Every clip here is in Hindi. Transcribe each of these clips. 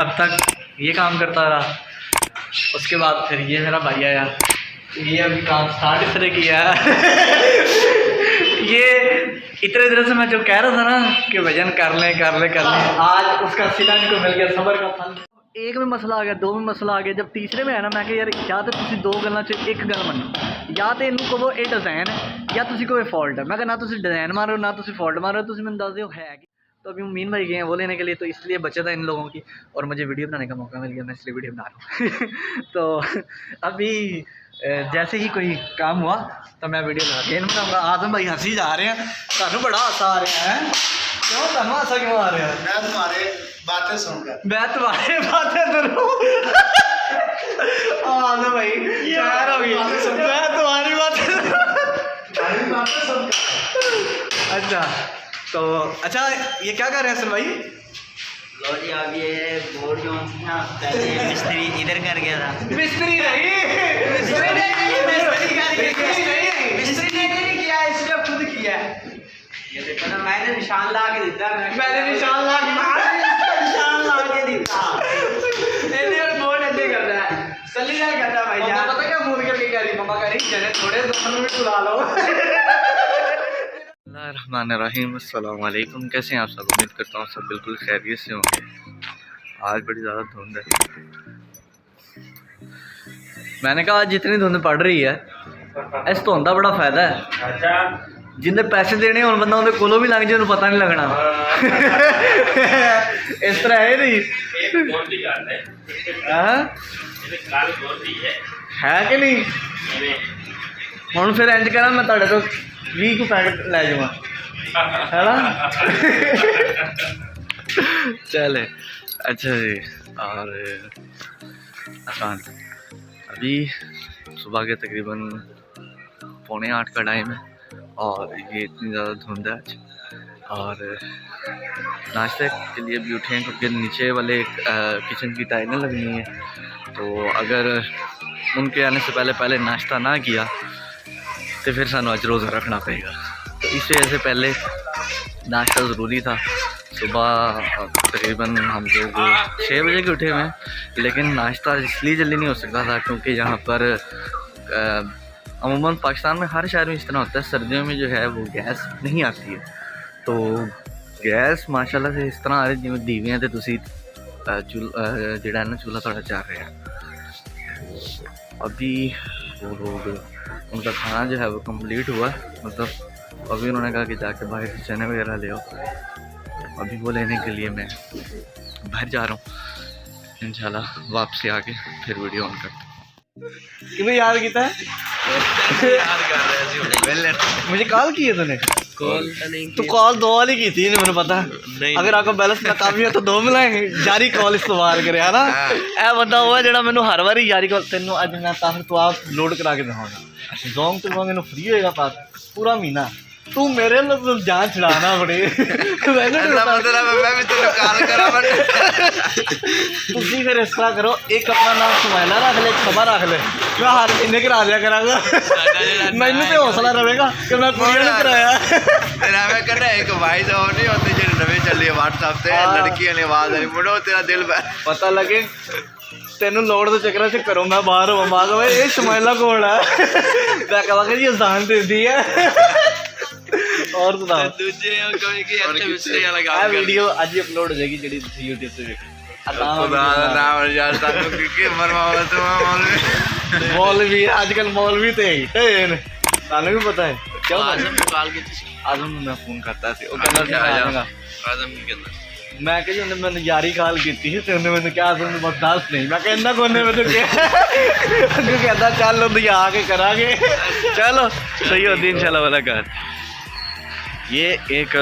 अब तक ये काम करता रहा। उसके बाद फिर ये मेरा भाई आया, ये अभी काम स्टार्ट इस तरह किया ये इतने दिनों से मैं जो कह रहा था ना कि वजन कर लें, आज उसका सिला को मिल गया, सबर का फल। एक में मसला आ गया, दो में मसला आ गया, जब तीसरे में है ना मैं कि यार या तो तुम दो गल्लां च एक गल मनो, या तो इनू कहो ये डिज़ाइन है या तुम कोई फॉल्ट है। मैं कहा ना तुम डिज़ाइन मारो ना तुम फॉल्ट मारो, तुम मैंने दस दो है कि। तो अभी मीन भाई गए हैं वो लेने के लिए, तो इसलिए बचा था इन लोगों की, और मुझे वीडियो बनाने का मौका मिल गया, मैं इसलिए वीडियो बना रहा हूँ तो अभी जैसे ही कोई काम हुआ तो मैं वीडियो बना के बनाऊँगा। आजम भाई हंसी जा रहे हैं, तुम बड़ा हासा आ रहा है, क्यों तुम हासा क्यों आ रहा है? मैं तुम्हारे बातें सुनकर, मैं तुम्हारी बातें सुनूं आजम भाई यार हो गई, मैं तुम्हारी बातें सुनकर। अच्छा तो अच्छा ये क्या कर रहे हैं सर भाई? लो जी अब ये बोर्ड जो था पहले मिस्त्री इधर कर गया था। मिस्त्री नहीं किया, इसने खुद किया। ये देखो ना मैंने निशान ला के दिया, मैंने निशान ला के दिया। ऐसे और बोर्ड ऐसे कर रहा है, सली क्या करता भाई जान? पता क्या फोन करके कह रही मम्मा, कह रही चले थोड़े 2 मिनट बुला लो। रहमानिर्रहीम, अस्सलाम वालेकुम। कैसे हैं आप सब? उम्मीद करता हूँ सब बिल्कुल खैरियत से होंगे। आज बड़ी ज़्यादा धुंध है। मैंने कहा आज जितनी धुंध पड़ रही है इस धुंध का बड़ा फायदा है। अच्छा जिन्हें पैसे देने और बंदा उन्हें कोलों भी लग जाए पता नहीं लगना इस तरह है नहीं एक और भी गल है, ये गल और भी है कि नहीं? हुण फिर इंज करा मैं तुहाडे तो 20 को पैकेट लै जावां है ना चले। अच्छा जी, और आसान अभी सुबह के तकरीबन 7:45 का टाइम है और ये इतनी ज़्यादा धुंध है आज। और नाश्ते के लिए भी उठे हैं क्योंकि नीचे वाले किचन की टाइलें लगनी है, तो अगर उनके आने से पहले नाश्ता ना किया तो फिर सानू आज रोज़ा रखना पड़ेगा। तो इस वजह से पहले नाश्ता ज़रूरी था। सुबह तकरीबन हम लोग 6 बजे के उठे हुए हैं, लेकिन नाश्ता इसलिए जल्दी नहीं हो सकता था क्योंकि यहाँ पर अमूमन पाकिस्तान में हर शहर में इस तरह होता है, सर्दियों में जो है वो गैस नहीं आती है। तो गैस माशाल्लाह से इस तरह आ रही जिवें दीवे तो तुसी जिहड़ा ना चूल्हा थोड़ा चल रहा है। अभी वो लोग उनका खाना जो है वो कंप्लीट हुआ, मतलब अभी उन्होंने कहा कि जाके बाहर से चने वगैरह ले आओ। अभी वो लेने के लिए मैं बाहर जा रहा हूँ। इंशाल्लाह वापसी आके फिर वीडियो ऑन करता हूँ। कितने याद किया मुझे कॉल की है तूने? कॉल नहीं तो कॉल 2 वाली की थी, मैंने पता नहीं। अगर आपको बैलेंस नाकामी है तो 2 मिलाएंगे। जारी कॉल इस्तेमाल करे है ना, ए बंदा हुआ जेड़ा मैंने हर बारी जारी कॉल तेनों अज मैं ताकि तो आप लोड करा के दिखाऊंगा। जोंग तो मैंने फ्री होएगा पास पूरा महीना, तू मेरे मतलब जान छड़ाना बड़े तुसी फिर इस तरह करो, एक अपना नाम सुमैला रख ले, एक सभा रख ले, मैं हर महीने करा दिया करांगा। मैनू तो हौसला रहेगा कि मैं कुड़ियां नहीं कराया। तेरा मैं कहना एक भाई जो नहीं होते जो नवे चले व्हाट्सएप पे लड़कियां ने आवाज आई मुड़ो तेरा दिल पता लगे तेनू लोड़ के चक्कर से करो मैं बाहर हो मां को ये सुमैला कौन है, मैं कहा जी आसान दे दी है। और सुनाओ दूसरे कोई की अच्छे मिस्त्री वाला आ काम वीडियो आज ही अपलोड हो जाएगी जेडी YouTube पे खुदा नाम यार ताको के मरवाओ तो मौलवी आजकल मौलवी ते हैं ताने भी पता है क्या आजम ने कॉल की थी। आजम ने मैं फोन करता सी, ओ कहंदा सी मैं आऊंगा। आजम की कहना मैं कही उन्हें मैंने यारी कॉल की थी ते उन्हें मैंने क्या आजम ने बस दस नहीं, मैं कहंदा कोने में तो क्या कहता चल उधर आके करांगे। चलो सही होती इंशाल्लाह मुलाकात। ये एक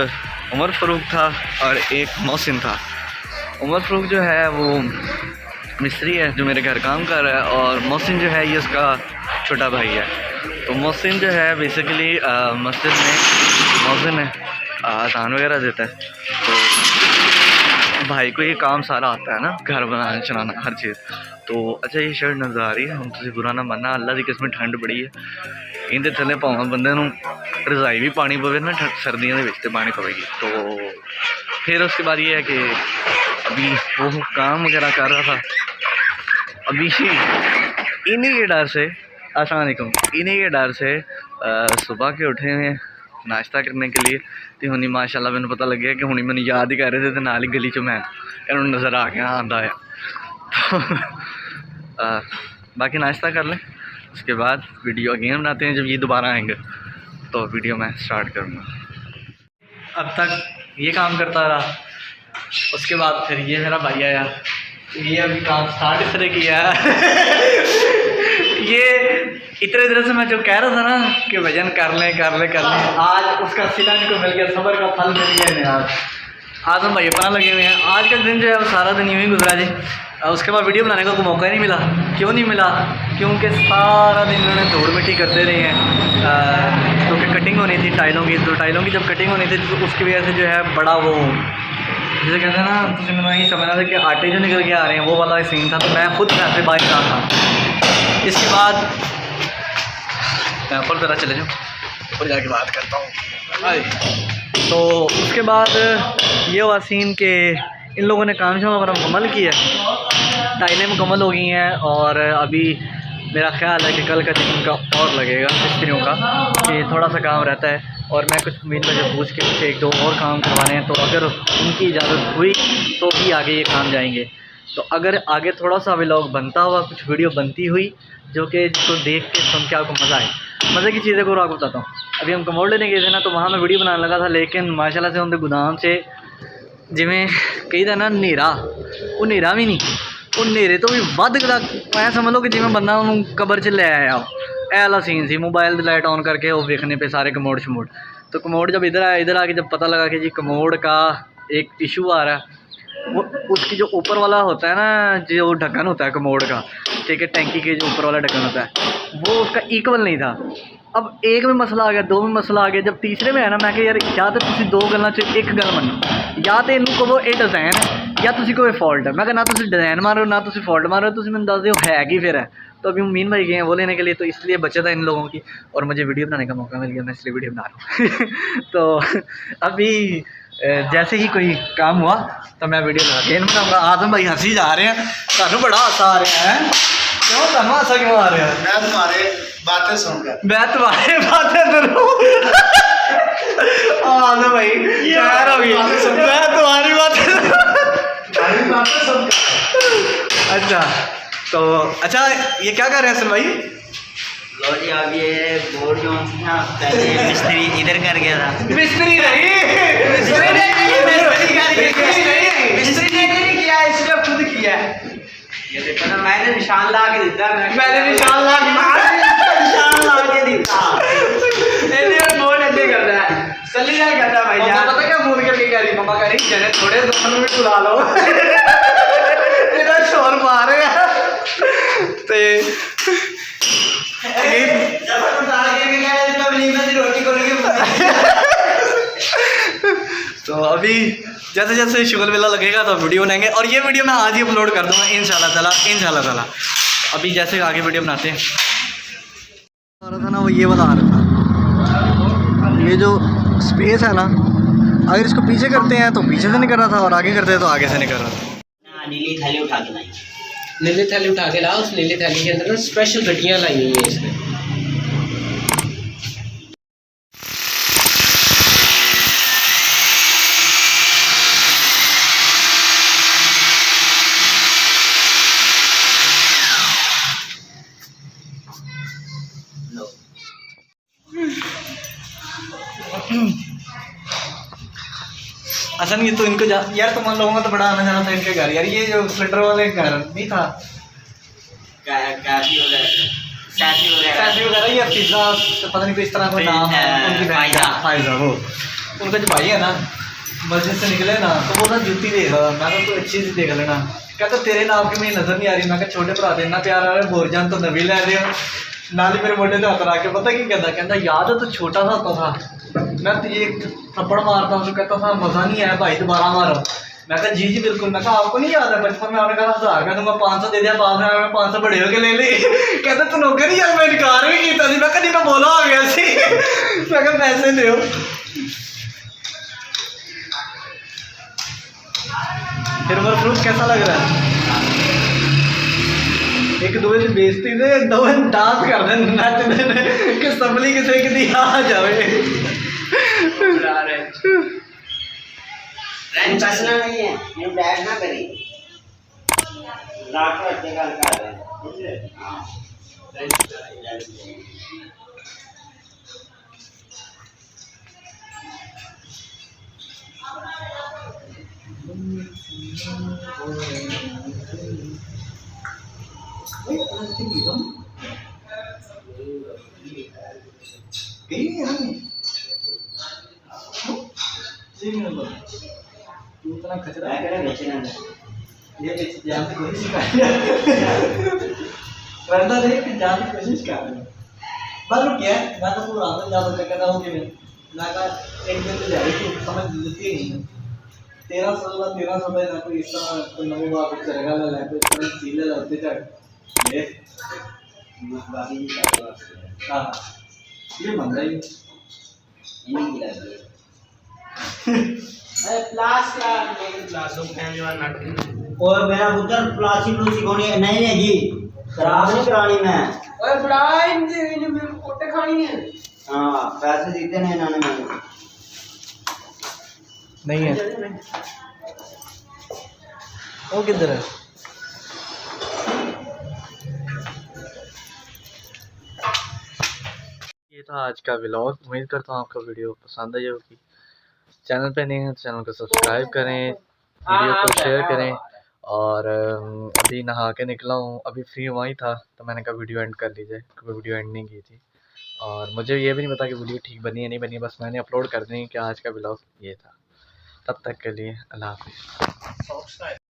उमर फ़ारूक था और एक मोहसिन था। उमर फ़ारूक जो है वो मिस्त्री है जो मेरे घर काम कर रहा है, और मोहसिन जो है ये उसका छोटा भाई है। तो मोहसिन जो है बेसिकली मस्जिद में मोहसिन है, अज़ान वगैरह देता है। तो भाई को ये काम सारा आता है ना, घर बनाना चलाना हर चीज़। तो अच्छा ये शर्ट नज़र आ रही है, हम तुझे बुरा ना मानना, अल्लाह की किस्म ठंड बड़ी है, इनके थले भावें बंदे नूं रजाई भी पानी पवे ना सर्दियों के पानी पवेगी। तो फिर उसके बाद ये है कि अभी वो काम वगैरह कर रहा था। अभी इन्हीं के डर से, अस्सलाम वालेकुम, इन्हीं के डर से सुबह के उठे हुए नाश्ता करने के लिए। तो हुनी माशाल्लाह मैंने पता लग गया कि हुनी मैंने याद ही कर रहे थे तो नाल ही गली चो मैं इन्होंने नज़र आ गया आंदा है। तो बाकी नाश्ता कर लें, उसके बाद वीडियो अगेन बनाते हैं। जब ये दोबारा आएंगे तो वीडियो मैं स्टार्ट करूँगा। अब तक ये काम करता रहा, उसके बाद फिर ये मेरा भाई आया, ये अभी काम स्टार्ट इस तरह किया ये इतने देर से मैं जो कह रहा था ना कि वजन कर लें, आज उसका सिला को मिल गया, सब्र का फल मिल गया इन्हें। आज हम भाई अपना लगे हुए हैं। आज का दिन जो है वो सारा दिन यूँ ही गुजरा जी। उसके बाद वीडियो बनाने का कोई मौका ही नहीं मिला। क्यों नहीं मिला? क्योंकि सारा दिन उन्होंने धूड़ मिट्टी करते रहे हैं, क्योंकि कटिंग होनी थी टाइलों की। तो टाइलों की जब कटिंग होनी थी तो उसकी वजह से जो है बड़ा वो जैसे कहते हैं ना, तो मैंने यही समझना था कि आटे जो निकल के आ रहे हैं वो वाला सीन था। तो मैं खुद घर से बाहर रहा था। इसके बाद मैं ऊपर ज़रा चले जाऊँ, ऊपर जाके बात करता हूँ। तो उसके बाद ये हुआ सीन कि इन लोगों ने काम शाम हमारा मुकम्मल किया, टाइलें मुकम्मल हो गई हैं। और अभी मेरा ख्याल है कि कल का दिन का और लगेगा मिस्त्रियों का, कि थोड़ा सा काम रहता है। और मैं कुछ उम्मीद मुझे पूछ के कुछ एक दो और काम करवाने हैं। तो अगर उनकी इजाज़त हुई तो ही आगे ये काम जाएंगे। तो अगर आगे थोड़ा सा व्लॉग बनता हुआ, कुछ वीडियो बनती हुई जो कि जिसको देख के सुन के आपको मज़ा आए, मज़े की चीज़ें को आपको बताता हूँ। अभी हम कमोड लेने गए थे ना, तो वहाँ मैं वीडियो बनाने लगा था, लेकिन माशाल्लाह से उनके गोदाम से जिमें कही था ना नेरा, वो नेरा भी नहीं, वो नेरे तो भी वध मैं समझ लो कि जिमें बंदा उन्होंने कबर च ले आया ऐला सीन सी। मोबाइल लाइट ऑन करके वो देखने पे सारे कमोड शमोड। तो कमोड जब इधर आया, इधर आके जब पता लगा कि जी कमोड का एक इशू आ रहा है, वो उसकी जो ऊपर वाला होता है ना, जो ढक्कन होता है कमोड का, ठीक है, टैंकी के जो ऊपर वाला ढक्कन होता है, वो उसका इक्वल नहीं था। अब एक में मसला आ गया, दो में मसला आ गया, जब तीसरे में है ना, मैं कहा यार या तो तुसी दो गल्लां च एक गल मनो, या तो इनू कहो ये डिज़ाइन है या तुसी कोई फॉल्ट है। मैं कहा ना तुसी डिज़ाइन मारो ना तुसी फॉल्ट मारो, तुसी मैंने दस दो है कि फिर है। तो अभी मीन भाई गए हैं वो लेने के लिए, तो इसलिए बचा था इन लोगों की, और मुझे वीडियो बनाने का मौका मिल गया, मैं इसलिए वीडियो बना रहा हूँ। तो अभी जैसे ही कोई काम हुआ तो मैं वीडियो लगा के बनाऊँगा। आजम भाई हंसी जा रहे हैं, तुहानू बड़ा हासा आ रहा है। क्यों तुहानू हासा क्यों आ रहा है? मैं तुम्हारे बातें सुनकर, मैं तुम्हारी बातें सुनूं? आजम भाई यार हो गई, मैं तुम्हारी बातें सुनकर। अच्छा तो अच्छा ये क्या कर रहे हैं सर भाई? लो जी अब ये बोर्ड जो था पहले मिस्त्री इधर कर गया था। मिस्त्री नहीं किया, इसने खुद किया। ये देखो ना, मैंने निशान ला के दिया, मैंने निशान ला के दिया। ये बोर्ड ऐसे कर रहा है, सली क्या करता भाई मम्मा जान? पता क्या फोन करके कह रही, मम्मा कह रही जने थोड़े 2 मिनट बुला लो। इधर शोर मार रहे हैं। तो अभी जैसे जैसे शुगर मेला लगेगा तो वीडियो बनाएंगे, और ये वीडियो मैं आज ही अपलोड कर दूंगा इंशाल्लाह ताला। अभी जैसे आगे वीडियो बनाते हैं, आ रहा था ना वो ये वाला आ रहा था, ये जो स्पेस है ना, अगर इसको पीछे करते हैं तो पीछे से नहीं कर रहा था, और आगे करते हैं तो आगे से नहीं कर रहा था। नीली थाली उठा के लाई, नीली थाली उठा के ला। उस नीली थाली के अंदर ना स्पेशल गड्डियाँ लाई हुई हैं इसमें। असल ये तो इनको यार तुम लोगों को तो बड़ा आना जाना था इनके घर यार। ये जो सिलेंडर वाले घर नहीं था, काफी वगैरह ये पिज्जा पता नहीं कोई इस तरह का नाम है उनकी फायजा। वो उनका जो भाई है ना, मस्जिद से निकले ना, तो वो ना जूती देख रहा था। मैं तो कोई अच्छी सी देख लेना, कहता तेरे नाम की मुझे नजर नहीं आ रही। मैं कहा छोटे भरा इतना प्यार आ रहा है, बोर जान तो नवी लै रहे हो। नाली मेरे मोटे से हाथ रख के पता क्या कहता याद है तो छोटा सा होता था, मैं तुझे एक थप्पड़ मारता हूँ तो कहता था मज़ा नहीं आया भाई दोबारा मारो। मैं कहा जी बिल्कुल। मैं कहा आपको नहीं याद है बचपन में आपने कहा 1000 का दूंगा, 500 दे दिया, बाद में 500 बड़े होके ले ली। कहता तू नौकर ही यार, मैं इनकार भी किया थी। मैं कहा नहीं मैं बोला आ गया सी। मैं कहा पैसे दो। फिर उमर फ्रूट कैसा लग रहा है? एक दूसरे की बेइज्जती दे दो डांस कर दे नच दे कि सबली किसी की दी आ जावे रैंच कसना नहीं है ये बैठ ना करी लाख अच्छे गल कर रहे हैं हां तू इतना खचरा क्या करे बेचना ये जान की कोशिश कर रहता नहीं कि जान की कोशिश कर रहे मालूम क्या है मैं तो पूरा रात ज्यादा तक कहता हूँ कि मैं का एक दिन तो जाएगी समझ देती नहीं 1300 ना कोई इस तरह कोई नवी बात चलेगा ना ले तो इस तरह सीले होते चढ़ ये बाकी जी का हाँ ये मंदा ही इन्हीं की लगी अरे प्लास का मेरे प्लासों फैमिली वाला नाटक और मेरा उधर प्लासी प्लूसी कोनी नहीं है जी खराब नहीं करानी मैं ओए बड़ा इन्हें मेरे कोटे खानी है हां पैसे देते नहीं इन्होंने मैंने नहीं है वो किधर है ये था आज का व्लॉग उम्मीद करता हूँ आपका वीडियो पसंद आई होगी चैनल पे नहीं है तो चैनल को सब्सक्राइब करें वीडियो को शेयर करें और अभी नहा के निकला हूँ अभी फ्री हुआ ही था तो मैंने कहा वीडियो एंड कर लीजिए क्योंकि वीडियो एंड नहीं की थी और मुझे ये भी नहीं पता कि वीडियो ठीक बनी है नहीं बनी बस मैंने अपलोड कर दी कि आज का व्लॉग ये था तब तक के लिए अल्लाह हाफिज़